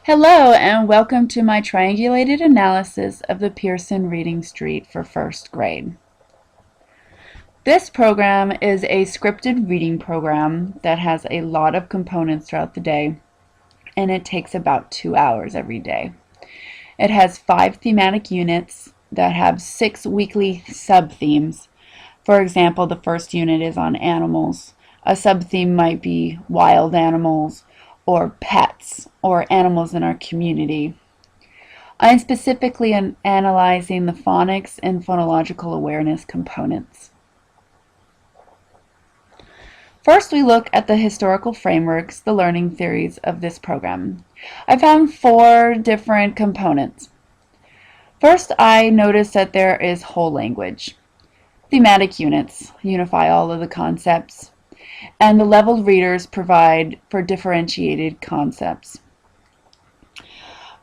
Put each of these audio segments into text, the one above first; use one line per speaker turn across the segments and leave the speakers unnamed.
Hello and welcome to my triangulated analysis of the Pearson reading street for first grade. This program is a scripted reading program that has a lot of components throughout the day, and it takes about 2 hours every day. It has 5 thematic units that have 6 weekly sub-themes. For example, the first unit is on animals. A sub-theme might be wild animals, or pets, or animals in our community. I'm specifically analyzing the phonics and phonological awareness components. First, we look at the historical frameworks, the learning theories of this program. I found 4 different components. First, I noticed that there is whole language. Thematic units unify all of the concepts, and the leveled readers provide for differentiated concepts.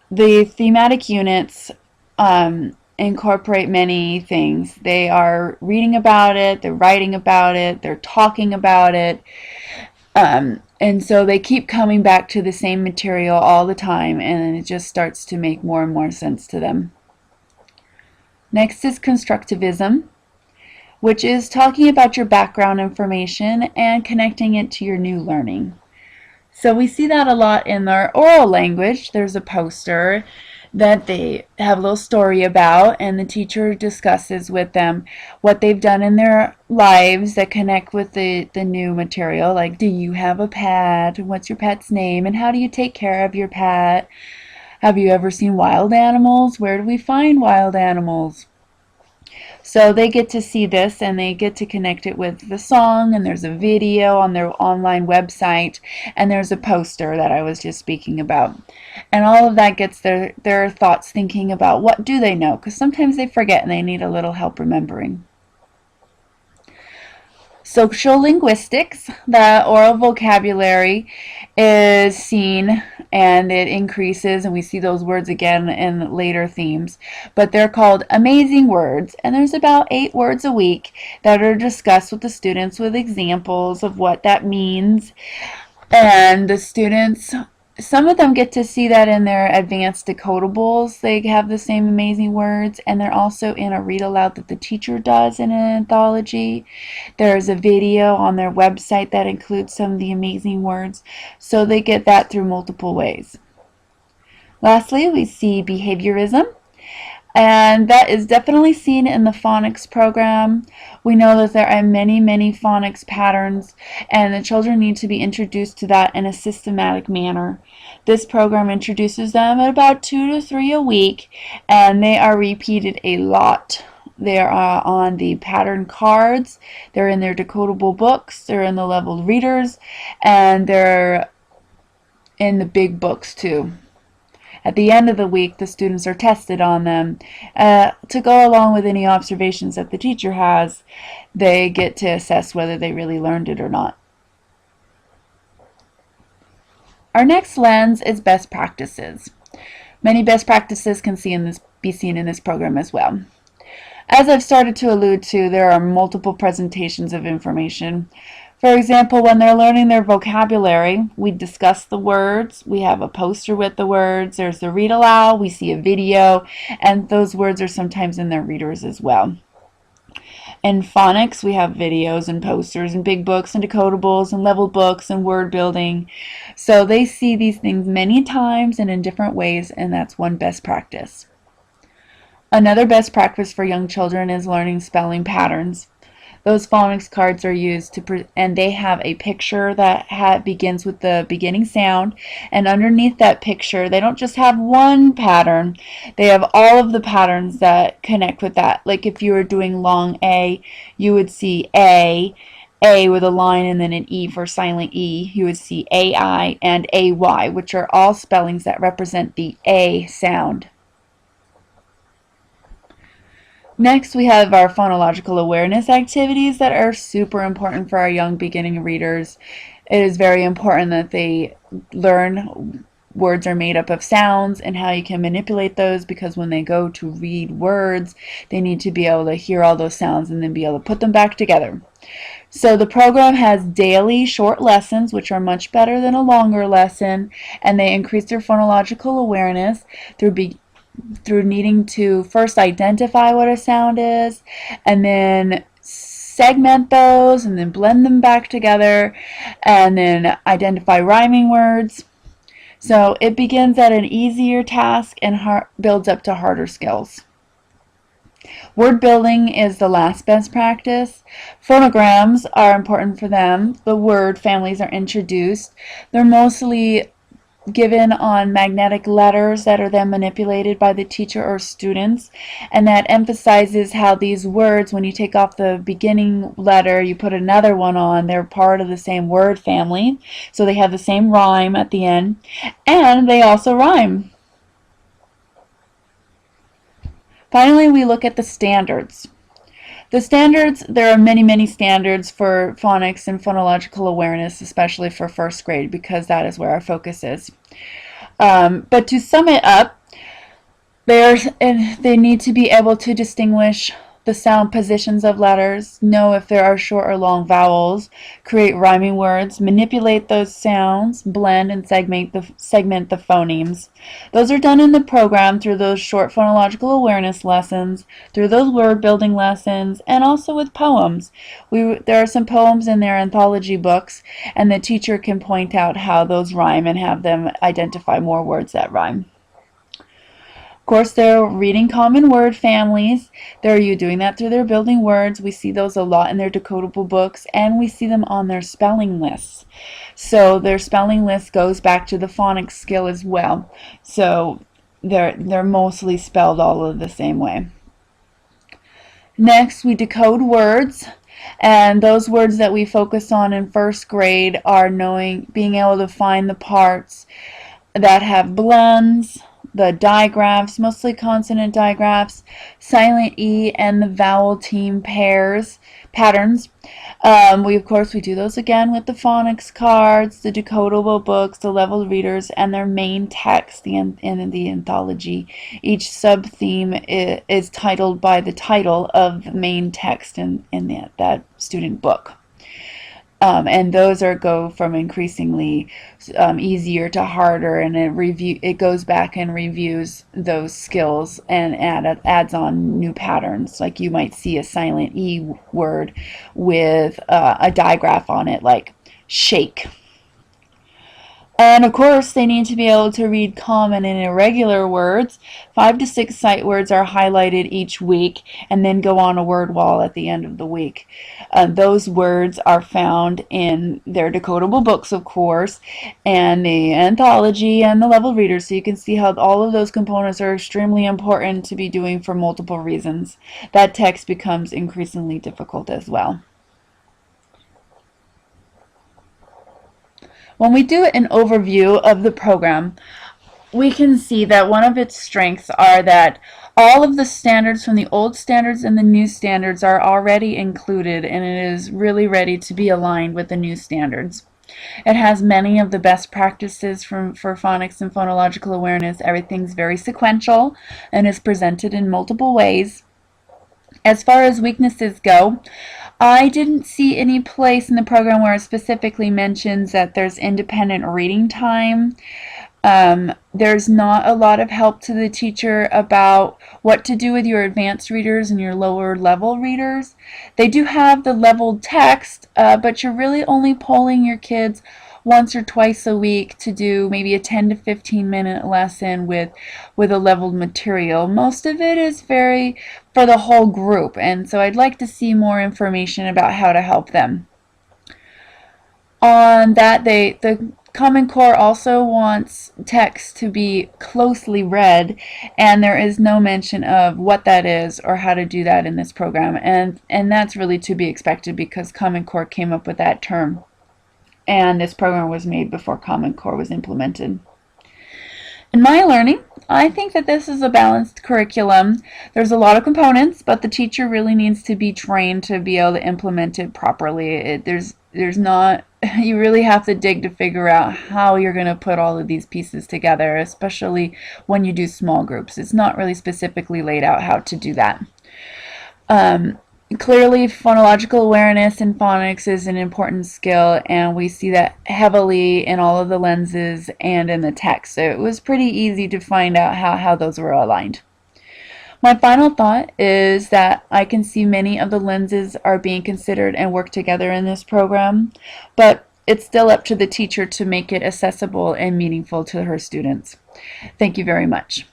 The thematic units incorporate many things. They are reading about it, they're writing about it, they're talking about it, and so they keep coming back to the same material all the time, and it just starts to make more and more sense to them. Next is constructivism, which is talking about your background information and connecting it to your new learning. So we see that a lot in their oral language. There's a poster that they have a little story about, and the teacher discusses with them what they've done in their lives that connect with the new material, like, do you have a pet? What's your pet's name? And how do you take care of your pet? Have you ever seen wild animals? Where do we find wild animals? So they get to see this, and they get to connect it with the song, and there's a video on their online website, and there's a poster that I was just speaking about. And all of that gets their thoughts thinking about what do they know, because sometimes they forget and they need a little help remembering. Social linguistics, the oral vocabulary is seen and it increases, and we see those words again in later themes, but they're called amazing words, and there's about 8 words a week that are discussed with the students with examples of what that means. And the students, some of them get to see that in their advanced decodables. They have the same amazing words, and they're also in a read aloud that the teacher does in an anthology. There's a video on their website that includes some of the amazing words, so they get that through multiple ways. Lastly, we see behaviorism, and that is definitely seen in the phonics program. We know that there are many phonics patterns, and the children need to be introduced to that in a systematic manner. This program introduces them at about 2 to 3 a week, and they are repeated a lot. They are on the pattern cards, they're in their decodable books, they're in the leveled readers, and they're in the big books too. At the end of the week, the students are tested on them. To go along with any observations that the teacher has, they get to assess whether they really learned it or not. Our next lens is best practices. Many best practices can be seen in this program as well. As I've started to allude to, there are multiple presentations of information. For example, when they're learning their vocabulary, we discuss the words, we have a poster with the words, there's the read aloud, we see a video, and those words are sometimes in their readers as well. In phonics, we have videos and posters and big books and decodables and level books and word building. So they see these things many times and in different ways, and that's one best practice. Another best practice for young children is learning spelling patterns. Those phonics cards are used and they have a picture that begins with the beginning sound, and underneath that picture they don't just have one pattern, they have all of the patterns that connect with that. Like if you were doing long A, you would see A with a line and then an E for silent E. You would see AI and AY, which are all spellings that represent the A sound. Next, we have our phonological awareness activities that are super important for our young beginning readers. It is very important that they learn words are made up of sounds and how you can manipulate those, because when they go to read words, they need to be able to hear all those sounds and then be able to put them back together. So the program has daily short lessons, which are much better than a longer lesson, and they increase their phonological awareness through needing to first identify what a sound is, and then segment those, and then blend them back together, and then identify rhyming words. So it begins at an easier task and builds up to harder skills. Word building is the last best practice. Phonograms are important for them. The word families are introduced. They're mostly given on magnetic letters that are then manipulated by the teacher or students, and that emphasizes how these words, when you take off the beginning letter, you put another one on, they're part of the same word family, so they have the same rhyme at the end, and they also rhyme. Finally, we look at the standards. The standards, there are many standards for phonics and phonological awareness, especially for first grade, because that is where our focus is. But to sum it up, they need to be able to distinguish the sound positions of letters, know if there are short or long vowels, create rhyming words, manipulate those sounds, blend and segment the phonemes. Those are done in the program through those short phonological awareness lessons, through those word building lessons, and also with poems. There are some poems in their anthology books, and the teacher can point out how those rhyme and have them identify more words that rhyme. Of course, they're reading common word families. They're doing that through their building words. We see those a lot in their decodable books, and we see them on their spelling lists. So their spelling list goes back to the phonics skill as well. So they're mostly spelled all of the same way. Next, we decode words. And those words that we focus on in first grade are being able to find the parts that have blends, the digraphs, mostly consonant digraphs, silent E, and the vowel team patterns. We do those again with the phonics cards, the decodable books, the level readers, and their main text in the anthology. Each sub-theme is titled by the title of the main text in that student book. And those go from increasingly easier to harder, and it goes back and reviews those skills and adds on new patterns. Like you might see a silent E word with a digraph on it, like shake. And of course, they need to be able to read common and irregular words. 5 to 6 sight words are highlighted each week and then go on a word wall at the end of the week. Those words are found in their decodable books, of course, and the anthology and the level readers. So you can see how all of those components are extremely important to be doing for multiple reasons. That text becomes increasingly difficult as well. When we do an overview of the program, we can see that one of its strengths are that all of the standards from the old standards and the new standards are already included, and it is really ready to be aligned with the new standards. It has many of the best practices for phonics and phonological awareness. Everything's very sequential and is presented in multiple ways. As far as weaknesses go, I didn't see any place in the program where it specifically mentions that there's independent reading time. There's not a lot of help to the teacher about what to do with your advanced readers and your lower level readers. They do have the leveled text, but you're really only polling your kids once or twice a week to do maybe a 10 to 15 minute lesson with a leveled material. Most of it is very for the whole group, and so I'd like to see more information about how to help them. On that, the Common Core also wants text to be closely read, and there is no mention of what that is or how to do that in this program, and that's really to be expected because Common Core came up with that term, and this program was made before Common Core was implemented. In my learning, I think that this is a balanced curriculum. There's a lot of components, but the teacher really needs to be trained to be able to implement it properly. There's not you really have to dig to figure out how you're going to put all of these pieces together, especially when you do small groups. It's not really specifically laid out how to do that. Um, Clearly, phonological awareness in phonics is an important skill, and we see that heavily in all of the lenses and in the text. So it was pretty easy to find out how those were aligned. My final thought is that I can see many of the lenses are being considered and work together in this program, but it's still up to the teacher to make it accessible and meaningful to her students. Thank you very much.